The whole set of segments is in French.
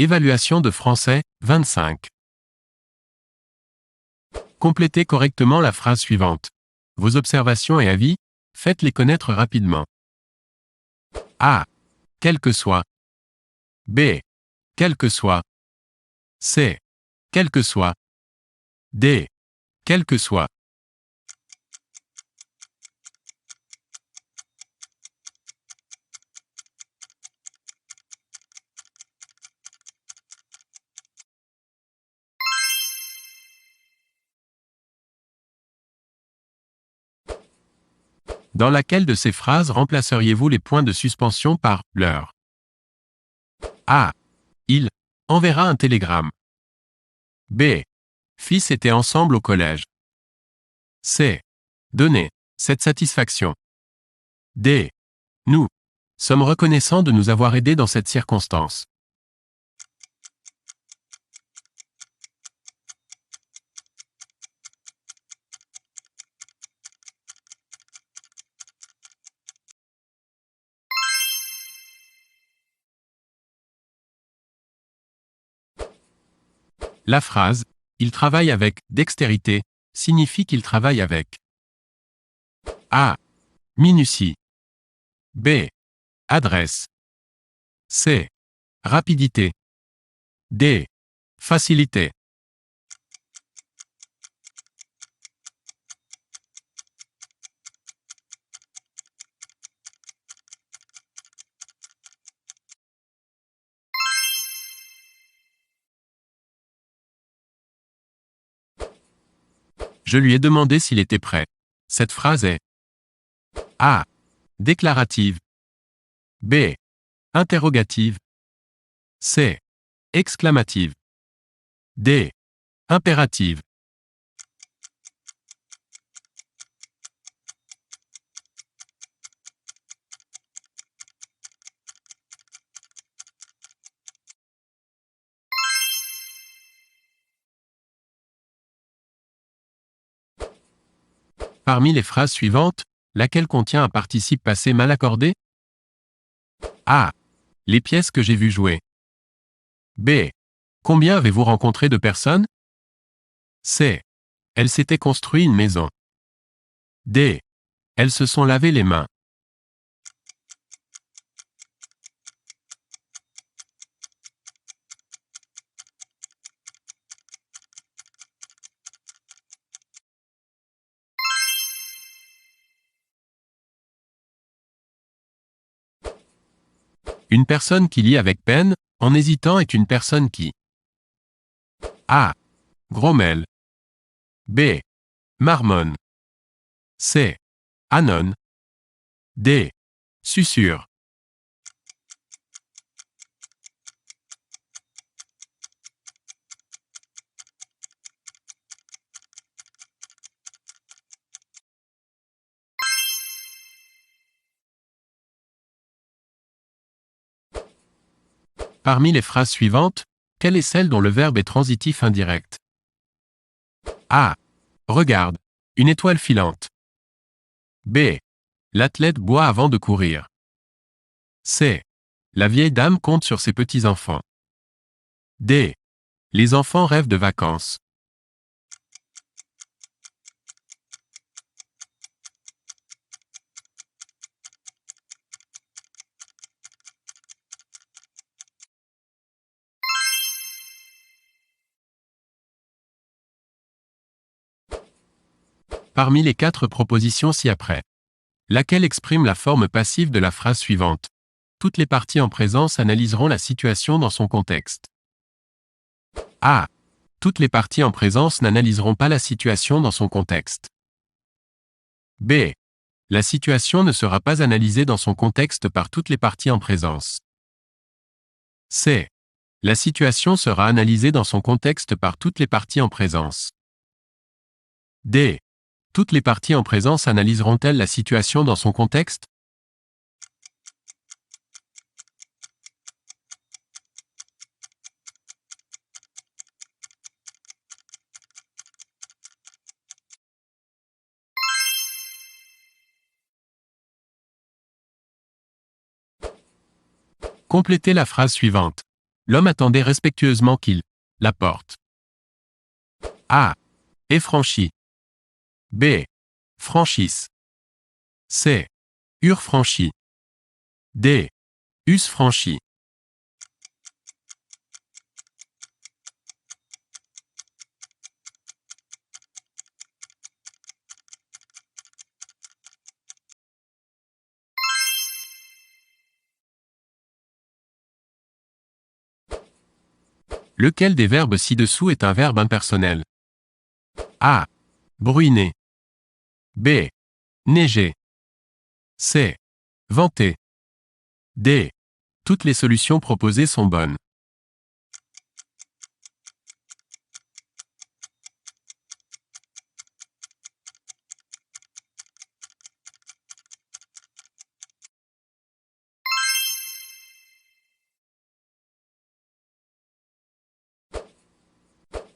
Évaluation de français, 25. Complétez correctement la phrase suivante. Vos observations et avis, faites-les connaître rapidement. A. Quel que soit. B. Quel que soit. C. Quel que soit. D. Quel que soit. Dans laquelle de ces phrases remplaceriez-vous les points de suspension par « leur » ? A. Il enverra un télégramme. B. Fils étaient ensemble au collège. C. Donner cette satisfaction. D. Nous sommes reconnaissants de nous avoir aidés dans cette circonstance. La phrase « Il travaille avec dextérité » signifie qu'il travaille avec A. Minutie. B. Adresse. C. Rapidité. D. Facilité. Je lui ai demandé s'il était prêt. Cette phrase est A. Déclarative. B. Interrogative. C. Exclamative. D. Impérative. Parmi les phrases suivantes, laquelle contient un participe passé mal accordé? A. Les pièces que j'ai vues jouer. B. Combien avez-vous rencontré de personnes? C. Elles s'étaient construit une maison. D. Elles se sont lavé les mains. Une personne qui lit avec peine, en hésitant est une personne qui A. Grommelle. B. Marmonne. C. Annonne. D. Susurre. Parmi les phrases suivantes, quelle est celle dont le verbe est transitif indirect? A. Regarde. Une étoile filante. B. L'athlète boit avant de courir. C. La vieille dame compte sur ses petits-enfants. D. Les enfants rêvent de vacances. Parmi les 4 propositions ci-après, laquelle exprime la forme passive de la phrase suivante? Toutes les parties en présence analyseront la situation dans son contexte. A. Toutes les parties en présence n'analyseront pas la situation dans son contexte. B. La situation ne sera pas analysée dans son contexte par toutes les parties en présence. C. La situation sera analysée dans son contexte par toutes les parties en présence. D. Toutes les parties en présence analyseront-elles la situation dans son contexte? Complétez la phrase suivante. L'homme attendait respectueusement qu'il la porte. A. Est franchi. B. Franchisse. C. Eurent franchi. D. Eussent franchi. Lequel des verbes ci-dessous est un verbe impersonnel? A. Bruiner. B. Neiger. C. Vanter. D. Toutes les solutions proposées sont bonnes.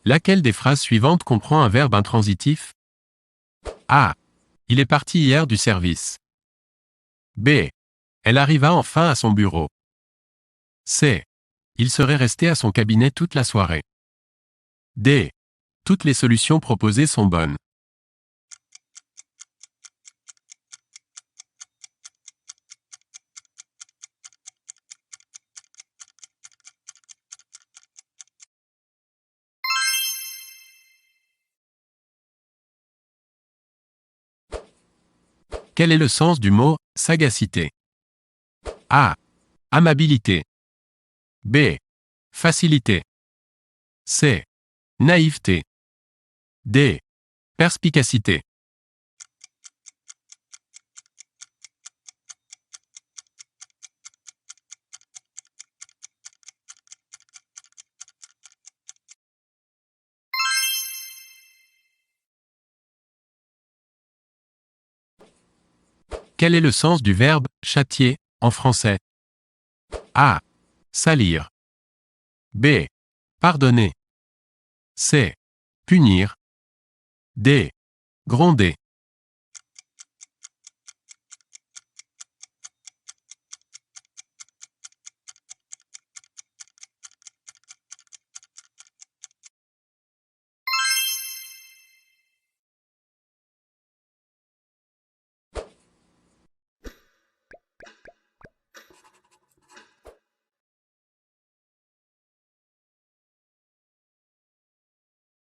Laquelle des phrases suivantes comprend un verbe intransitif? A. Il est parti hier du service. B. Elle arriva enfin à son bureau. C. Il serait resté à son cabinet toute la soirée. D. Toutes les solutions proposées sont bonnes. Quel est le sens du mot « sagacité » ? A. Amabilité. B. Facilité. C. Naïveté. D. Perspicacité. Quel est le sens du verbe « châtier » en français? A. Salir. B. Pardonner. C. Punir. D. Gronder.